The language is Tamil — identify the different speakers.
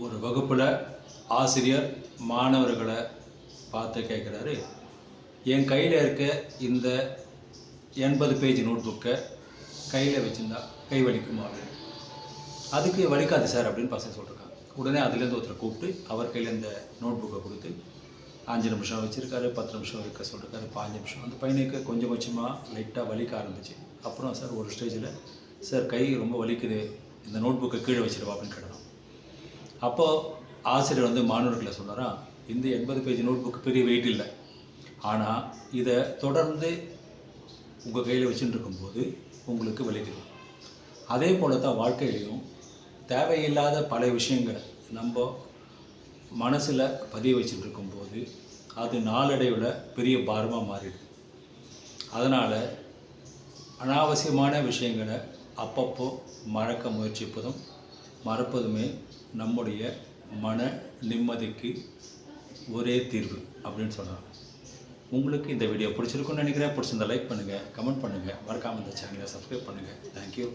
Speaker 1: ஒரு வகுப்பில் ஆசிரியர் மாணவர்களை பார்த்து கேட்குறாரு, என் கையில் இருக்க இந்த 80 பேஜ் நோட் புக்கை கையில் வச்சுருந்தா கை வலிக்குமா அப்படின்னு. அதுக்கு வலிக்காது சார் அப்படின்னு பசங்க சொல்லியிருக்காங்க. உடனே அதுலேருந்து ஒருத்தரை கூப்பிட்டு அவர் கையில் இந்த நோட் புக்கை கொடுத்து 5 நிமிஷம் வச்சுருக்காரு, 10 நிமிஷம் வைக்க சொல்லியிருக்காரு, 5 நிமிஷம். அந்த பையனுக்கு கொஞ்சம் கொஞ்சமாக லைட்டாக வலிக்க ஆரம்பிச்சு. அப்புறம் சார் ஒரு ஸ்டேஜில், சார் கை ரொம்ப வலிக்குது, இந்த நோட் புக்கை கீழே வச்சிருவா அப்படின்னு கேட்டோம். அப்போது ஆசிரியர் வந்து மாணவர்களை சொன்னாராம், இந்த 80 பேஜ் நோட் புக்கு பெரிய வெயிட் இல்லை, ஆனால் இதை தொடர்ந்து உங்கள் கையில் வச்சுட்டு இருக்கும்போது உங்களுக்கு வலிக்குது. அதே போல் தான் வாழ்க்கையிலையும் தேவையில்லாத பல விஷயங்களை நம்ம மனசில் பதிய வச்சுட்டு இருக்கும்போது அது நாளடைவில் பெரிய பாரமாக மாறிடுது. அதனால் அனாவசியமான விஷயங்களை அப்பப்போ மறக்க முயற்சிப்பதும் மறப்பதுமே நம்முடைய மன நிம்மதிக்கு ஒரே தீர்வு அப்படின்னு சொன்னாங்க. உங்களுக்கு இந்த வீடியோ பிடிச்சிருக்குன்னு நினைக்கிறேன். பிடிச்சிருந்தா லைக் பண்ணுங்கள், கமெண்ட் பண்ணுங்கள், மறக்காமல் இந்த சேனலை சப்ஸ்கிரைப் பண்ணுங்கள். தேங்க்யூ.